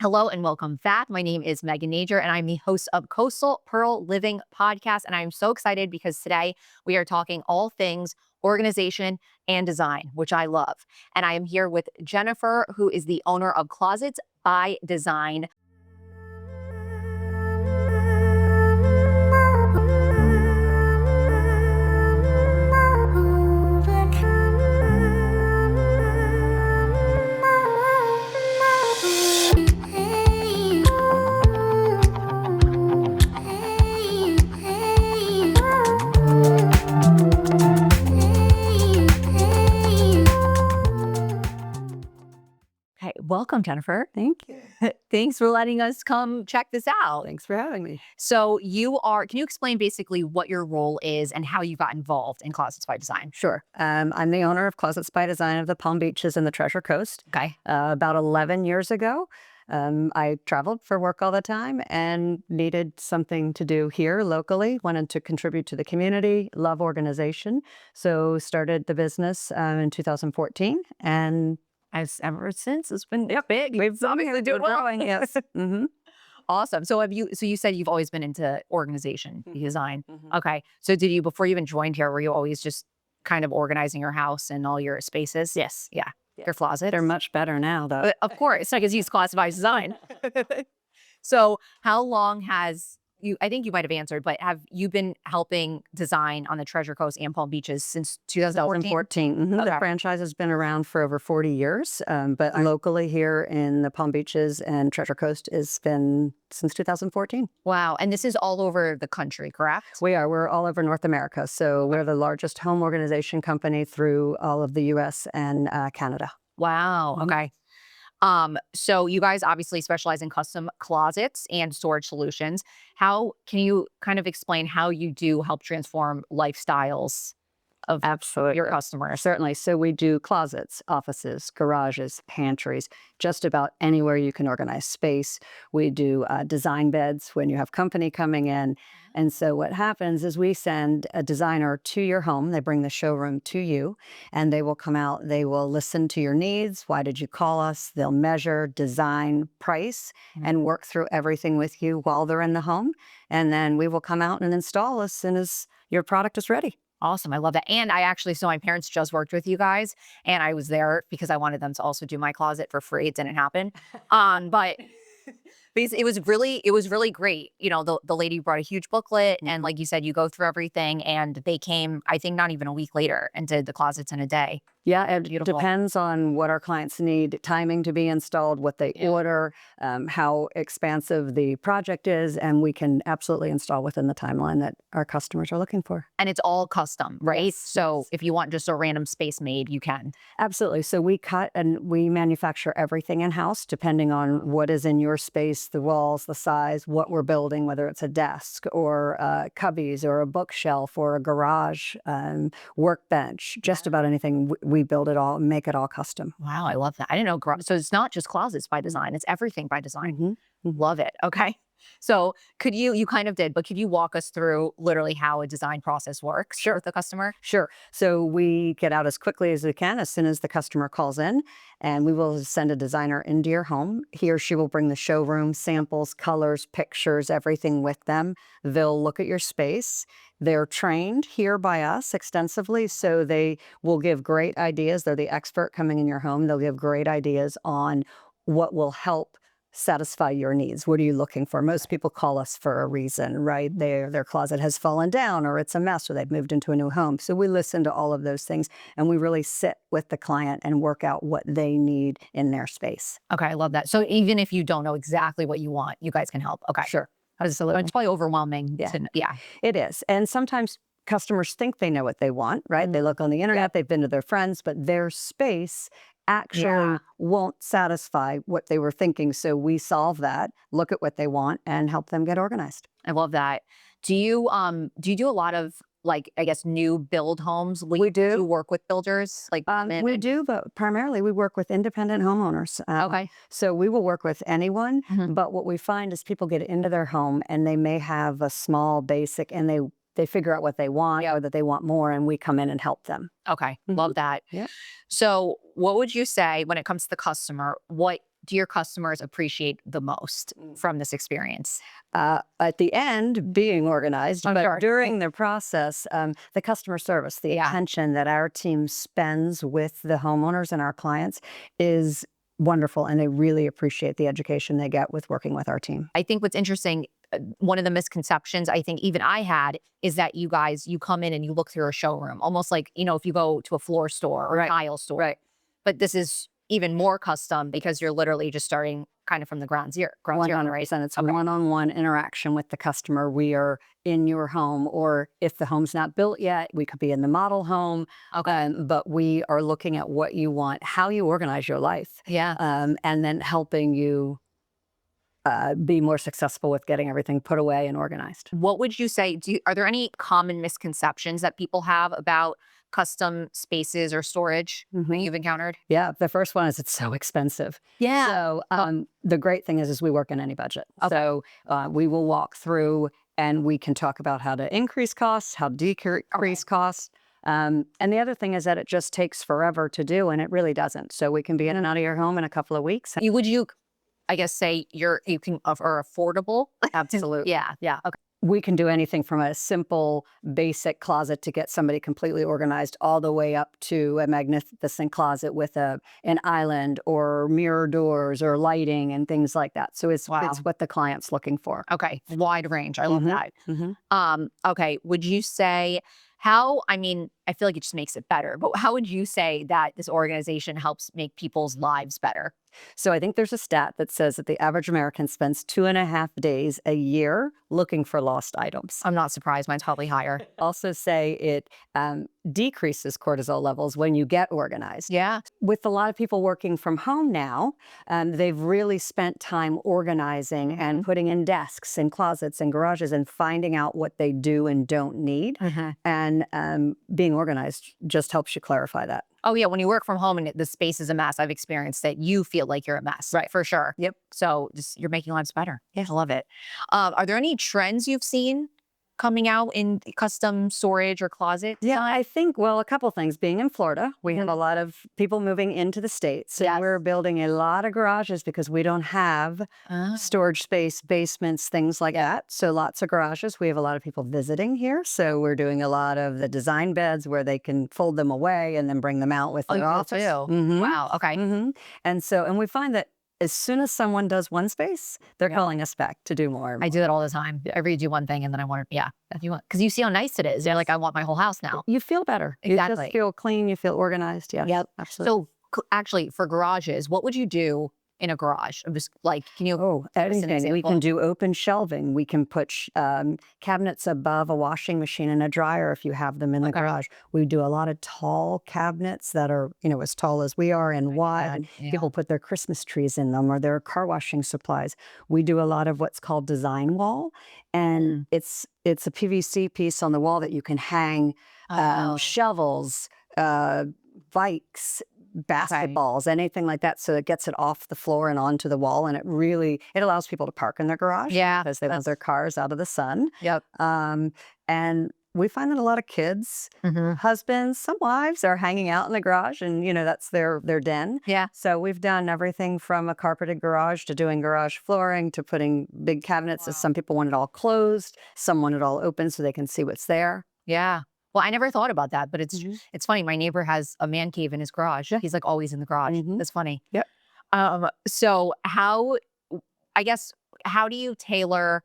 Hello and welcome back. My name is Megan Nager, and I'm the host of Coastal Pearl Living Podcast. And I'm so excited because today we are talking all things organization and design, which I love. And I am here with Jennifer, who is the owner of Closets by Design. Okay, welcome, Jennifer. Thank you. Thanks for letting us come check this out. Thanks for having me. So can you explain basically what your role is and how you got involved in Closets by Design? Sure. I'm the owner of Closets by Design of the Palm Beaches and the Treasure Coast. Okay. About 11 years ago, I traveled for work all the time and needed something to do here locally, wanted to contribute to the community, love organization. So started the business in 2014 and As ever since, it's been big. we've obviously doing well. growing. Yes. Awesome. So you said you've always been into organization, design. Mhm. Okay. So before you even joined here, were you always just kind of organizing your house and all your spaces? Yes. Yeah. Yes. Your closet. They're much better now, though. But of course, because you use Closet by Design. So how long has I think you might have answered, but have you been helping design on the Treasure Coast and Palm Beaches since 2014? 2014. The Okay. franchise has been around for over 40 years, but locally here in the Palm Beaches and Treasure Coast has been since 2014. Wow. And this is all over the country, correct? We're all over North America. So we're the largest home organization company through all of the US and Canada. Wow. Mhm. Okay. So you guys obviously specialize in custom closets and storage solutions. How can you kind of explain how you do help transform lifestyles of Absolutely. your customers? Certainly. So we do closets, offices, garages, pantries, just about anywhere you can organize space. We do design beds when you have company coming in. And so what happens is we send a designer to your home. They bring the showroom to you and they will come out. They will listen to your needs. Why did you call us? They'll measure, design, price, and work through everything with you while they're in the home. And then we will come out and install as soon as your product is ready. Awesome. I love that. And so my parents just worked with you guys and I was there because I wanted them to also do my closet for free. It didn't happen. But it was really great. You know, the lady brought a huge booklet and like you said, you go through everything and they came, I think not even a week later and did the closets in a day. Yeah, it Beautiful. depends on what our clients need, timing to be installed, what they order, how expansive the project is, and we can absolutely install within the timeline that our customers are looking for. And it's all custom, right? Yes, So yes. if you want just a random space made, you can. Absolutely. So we cut and we manufacture everything in-house, depending on what is in your space, the walls, the size, what we're building, whether it's a desk or cubbies or a bookshelf or a garage, workbench, just about anything. We build it all, make it all custom. Wow, I love that. I didn't know. So it's not just closets by design; it's everything by design. Love it. Okay. So you kind of did, but could you walk us through literally how a design process works with the customer? Sure. So we get out as quickly as we can, as soon as the customer calls in, and we will send a designer into your home. He or she will bring the showroom, samples, colors, pictures, everything with them. They'll look at your space. They're trained here by us extensively, so they will give great ideas. They're the expert coming in your home. They'll give great ideas on what will help satisfy your needs. What are you looking for? Most people call us for a reason, right? Their closet has fallen down or it's a mess or they've moved into a new home. So we listen to all of those things and we really sit with the client and work out what they need in their space. Okay, I love that. So even if you don't know exactly what you want, you guys can help. Okay, Sure. It's probably overwhelming. Yeah. It is. And sometimes customers think they know what they want, right? They look on the internet, they've been to their friends, but their space actually won't satisfy what they were thinking. So we solve that, look at what they want, and help them get organized. I love that. Do you do a lot of like I guess new build homes? We do. You work with builders like We do, but primarily we work with independent homeowners. Okay. So we will work with anyone, Mhm. but what we find is people get into their home and they may have a small basic and they figure out what they want or that they want more, and we come in and help them. Okay. Love that. Yeah. So what would you say when it comes to the customer, what do your customers appreciate the most from this experience? At the end, being organized, Oh, but sure. during the process, the customer service, the Yeah. attention that our team spends with the homeowners and our clients is wonderful, and they really appreciate the education they get with working with our team. I think what's interesting, one of the misconceptions I think even I had is that you guys, you come in and you look through a showroom, almost like, if you go to a floor store or a Right. tile store. Right. But this is even more custom because you're literally just starting kind of from the ground zero, right? 100%. It's Okay. one-on-one interaction with the customer. We are in your home, or if the home's not built yet, we could be in the model home. Okay. But we are looking at what you want, how you organize your life, Yeah. and then helping you be more successful with getting everything put away and organized. What would you say? Are there any common misconceptions that people have about custom spaces or storage that you've encountered? Yeah, the first one is it's so expensive. Yeah. So the great thing is we work in any budget. Okay. So we will walk through and we can talk about how to increase costs, how to decrease costs. And the other thing is that it just takes forever to do, and it really doesn't. So we can be in and out of your home in a couple of weeks. Would you, I guess, say you can are affordable? Absolutely. Yeah. Yeah. Okay. We can do anything from a simple, basic closet to get somebody completely organized, all the way up to a magnificent closet with an island or mirror doors or lighting and things like that. So it's Wow. what the client's looking for. Okay. Wide range. I love that. Mhm. Okay. Would you say I mean, I feel like it just makes it better, but how would you say that this organization helps make people's lives better? So I think there's a stat that says that the average American spends 2.5 days a year looking for lost items. I'm not surprised. Mine's probably higher. Also say it decreases cortisol levels when you get organized. Yeah. With a lot of people working from home now, they've really spent time organizing and putting in desks and closets and garages and finding out what they do and don't need. And being organized just helps you clarify that. Oh, yeah. When you work from home and the space is a mess, I've experienced that you feel like you're a mess. Right. For sure. Yep. So you're making lives better. Yeah. I love it. Are there any trends you've seen coming out in custom storage or closet? Yeah, I think, well, a couple things. Being in Florida, we have a lot of people moving into the States. And Yes. we're building a lot of garages because we don't have storage space, basements, things like that. So lots of garages. We have a lot of people visiting here. So we're doing a lot of the design beds where they can fold them away and then bring them out with their office. Wow. Okay. And we find that as soon as someone does one space, they're calling us back to do more. I do that all the time. I redo one thing and then I want to, if you want, because you see how nice it is. They're like, I want my whole house now. You feel better. You Exactly. just feel clean. You feel organized. Yes, Yep. absolutely. So actually, for garages, what would you do in a garage? I'm just like, can you? Oh, give us an anything. We example? can do open shelving. We can put cabinets above a washing machine and a dryer if you have them in the garage. We do a lot of tall cabinets that are, as tall as we are and wide. Yeah. People put their Christmas trees in them or their car washing supplies. We do a lot of what's called design wall. And it's a PVC piece on the wall that you can hang shovels, bikes, basketballs, anything like that. So it gets it off the floor and onto the wall. And it allows people to park in their garage. Yeah, Because they want their cars out of the sun. Yep. And we find that a lot of kids, husbands, some wives are hanging out in the garage and, that's their den. Yeah. So we've done everything from a carpeted garage to doing garage flooring to putting big cabinets. Some people want it all closed. Some want it all open so they can see what's there. Yeah. Well, I never thought about that, but it's funny. My neighbor has a man cave in his garage. He's like always in the garage. That's funny. Yep. So how do you tailor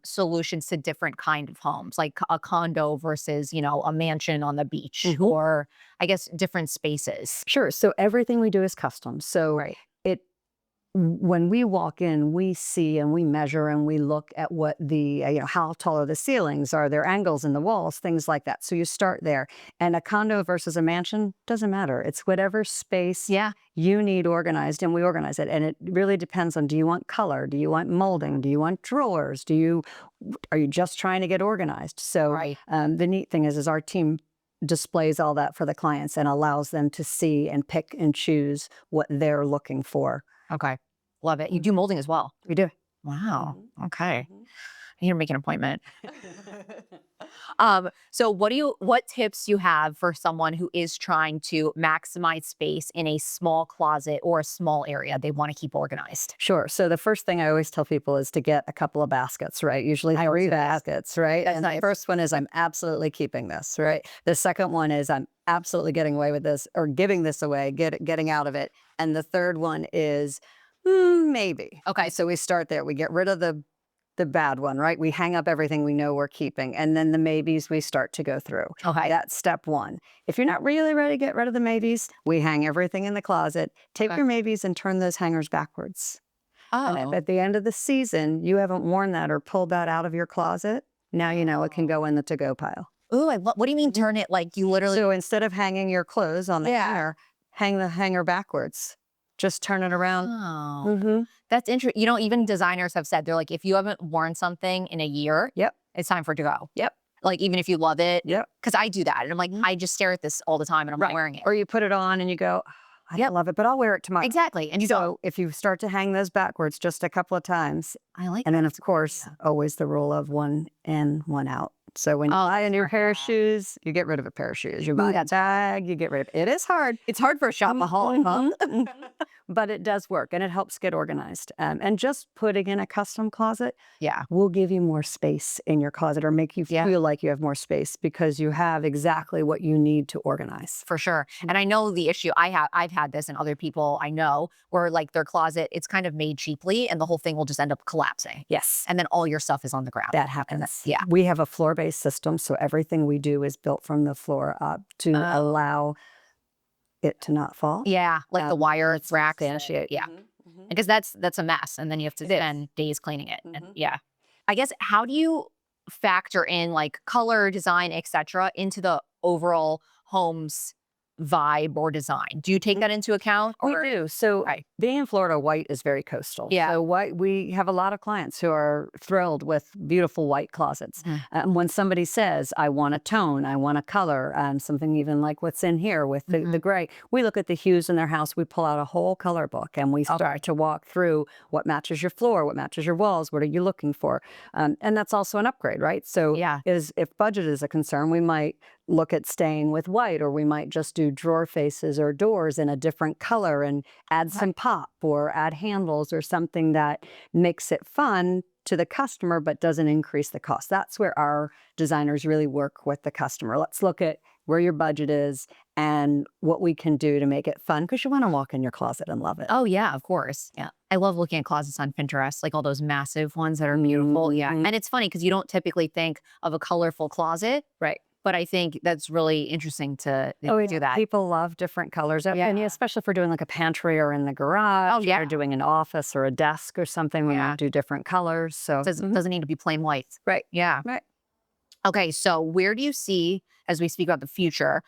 solutions to different kind of homes, like a condo versus, a mansion on the beach, or I guess different spaces? Sure. So everything we do is custom. So when we walk in, we see and we measure and we look at what how tall are the ceilings, are there angles in the walls, things like that. So you start there. And a condo versus a mansion doesn't matter. It's whatever space you need organized, and we organize it. And it really depends on, do you want color? Do you want molding? Do you want drawers? Are you just trying to get organized? So the neat thing is our team displays all that for the clients and allows them to see and pick and choose what they're looking for. Okay. Love it. You do molding as well. We do. Wow. Okay. I need to make an appointment. So what tips you have for someone who is trying to maximize space in a small closet or a small area they want to keep organized? Sure. So the first thing I always tell people is to get a couple of baskets, right? Usually I always 3 do that. baskets, right? That's And the nice. first one is I'm absolutely keeping this, right? The second one is I'm absolutely getting away with this or giving this away, getting out of it. And the third one is maybe. Okay. So we start there. We get rid of the bad one, right? We hang up everything we know we're keeping. And then the maybes we start to go through. Okay. That's step one. If you're not really ready to get rid of the maybes, we hang everything in the closet. Take Okay. your maybes and turn those hangers backwards. And if Oh. at the end of the season you haven't worn that or pulled that out of your closet, now you know it can go in the to-go pile. Ooh, what do you mean turn it like you literally? So instead of hanging your clothes on the Yeah. hanger, hang the hanger backwards. Just turn it around. Oh, that's interesting. You know, even designers have said they're like, if you haven't worn something in a year, Yep. it's time for it to go. Yep. Like even if you love it, Yep. because I do that, and I'm like, I just stare at this all the time, and I'm not wearing it. Or you put it on and you go, I don't love it, but I'll wear it tomorrow. Exactly, and you go, So if you start to hang those backwards just a couple of times, I like. and then that. of course, always the rule of one in, one out. So when you Oh, buy a new smart. pair of shoes, you get rid of a pair of shoes. You buy a that's bag, you get rid of it. It is hard. It's hard for a shopaholic, huh? But it does work and it helps get organized. And just putting in a custom closet Yeah, will give you more space in your closet or make you feel like you have more space because you have exactly what you need to organize. for sure. And I know the issue I've had this, and other people I know where like their closet, it's kind of made cheaply, and the whole thing will just end up collapsing, Yes. and then all your stuff is on the ground. That happens. Yeah. We have a floor-based system, so everything we do is built from the floor up to allow it to not fall. Yeah, like the wire rack. Substantiate. Yeah, because that's a mess, and then you have to spend days cleaning it. And yeah, I guess how do you factor in like color, design, etc., into the overall home's vibe or design? Do you take that into account? We Or do. So Right. being in Florida, white is very coastal. Yeah. So white, we have a lot of clients who are thrilled with beautiful white closets. When somebody says, I want a tone, I want a color, something even like what's in here with the gray, we look at the hues in their house, we pull out a whole color book and we start to walk through what matches your floor, what matches your walls, what are you looking for? And that's also an upgrade, right? So Yeah. if budget is a concern, we might look at staying with white, or we might just do drawer faces or doors in a different color and add some pop or add handles or something that makes it fun to the customer but doesn't increase the cost. That's where our designers really work with the customer. Let's look at where your budget is and what we can do to make it fun, because you want to walk in your closet and love it. Oh yeah, of course. Yeah, I love looking at closets on Pinterest, like all those massive ones that are beautiful. Yeah, and it's funny because you don't typically think of a colorful closet, Right. but I think that's really interesting to do that. People love different colors. And especially if we're doing like a pantry or in the garage. Oh, yeah. Or doing an office or a desk or something, we might do different colors. So Doesn't need to be plain white. right. Yeah. Right. Okay, so where do you see, as we speak about the future,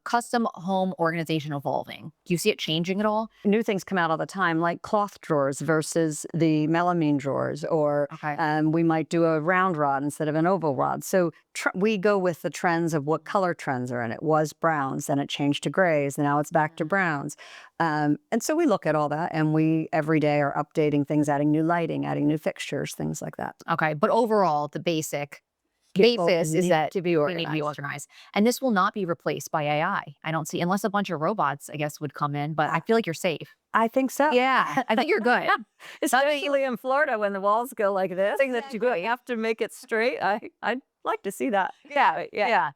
custom home organization evolving? Do you see it changing at all? New things come out all the time, like cloth drawers versus the melamine drawers, or we might do a round rod instead of an oval rod. So we go with the trends of what color trends are in it. It was browns, then it changed to grays, and now it's back to browns. And so we look at all that, and we every day are updating things, adding new lighting, adding new fixtures, things like that. Okay, but overall, the basis is that to be we need to be organized. And this will not be replaced by AI. I don't see, unless a bunch of robots, I guess, would come in, but I feel like you're safe. I think so. Yeah, I think you're good. Especially in Florida when the walls go like this. You have to make it straight. I'd like to see that. Yeah.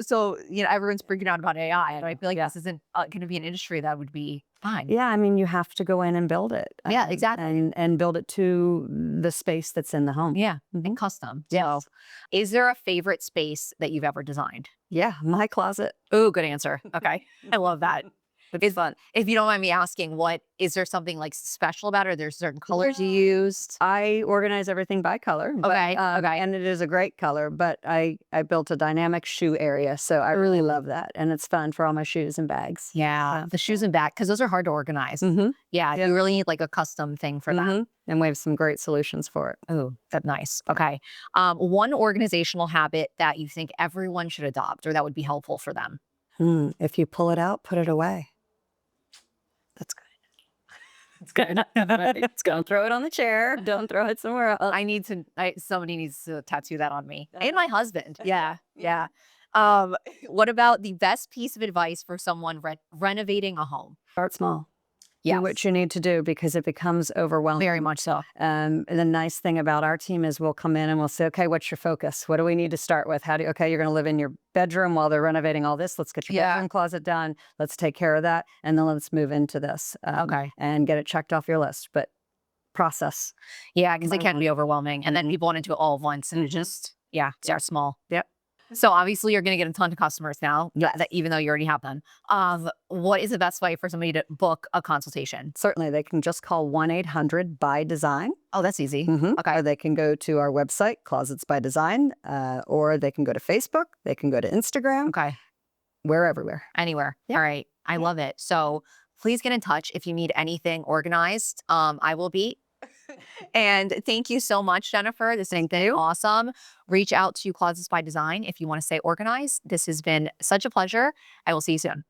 So, you know, everyone's freaking out about AI, and I feel like this isn't going to be an industry that would be fine. Yeah, I mean, you have to go in and build it. Yeah, exactly. And build it to the space that's in the home. Yeah, and custom. Yeah. So, is there a favorite space that you've ever designed? Yeah, my closet. Oh, good answer. Okay. I love that. It's fun. If you don't mind me asking, is there something like special about it? Or there's certain colors you used? I organize everything by color. Okay. And it is a great color, but I built a dynamic shoe area. So I really love that. And it's fun for all my shoes and bags. Yeah. The shoes and back, because those are hard to organize. Yeah. You really need like a custom thing for that. And we have some great solutions for it. Oh, that's nice. Okay. One organizational habit that you think everyone should adopt or that would be helpful for them? If you pull it out, put it away. That's good. It's gonna, it's gonna throw it on the chair. Don't throw it somewhere else. Somebody needs to tattoo that on me. And my husband. Yeah. Yeah. Um, what about the best piece of advice for someone renovating a home? Start small. Yes. Do what you need to do because it becomes overwhelming. Very much so. And the nice thing about our team is we'll come in and we'll say, okay, what's your focus? What do we need to start with? Okay, you're going to live in your bedroom while they're renovating all this. Let's get your Yeah. bedroom closet done. Let's take care of that. And then let's move into this. Okay. And get it checked off your list. But process. Yeah, because it can be overwhelming. And then people want to do it all at once and it just, start small. Yep. So obviously you're going to get a ton of customers now, Yes. that even though you already have them. What is the best way for somebody to book a consultation? Certainly, they can just call 1-800-BY-DESIGN. Oh, that's easy. Okay. Or they can go to our website, Closets by Design, or they can go to Facebook. They can go to Instagram. Okay. We're everywhere. Anywhere. All right. I love it. So please get in touch if you need anything organized. I will be. And thank you so much, Jennifer. This has been awesome. Reach out to Closets by Design if you want to stay organized. This has been such a pleasure. I will see you soon.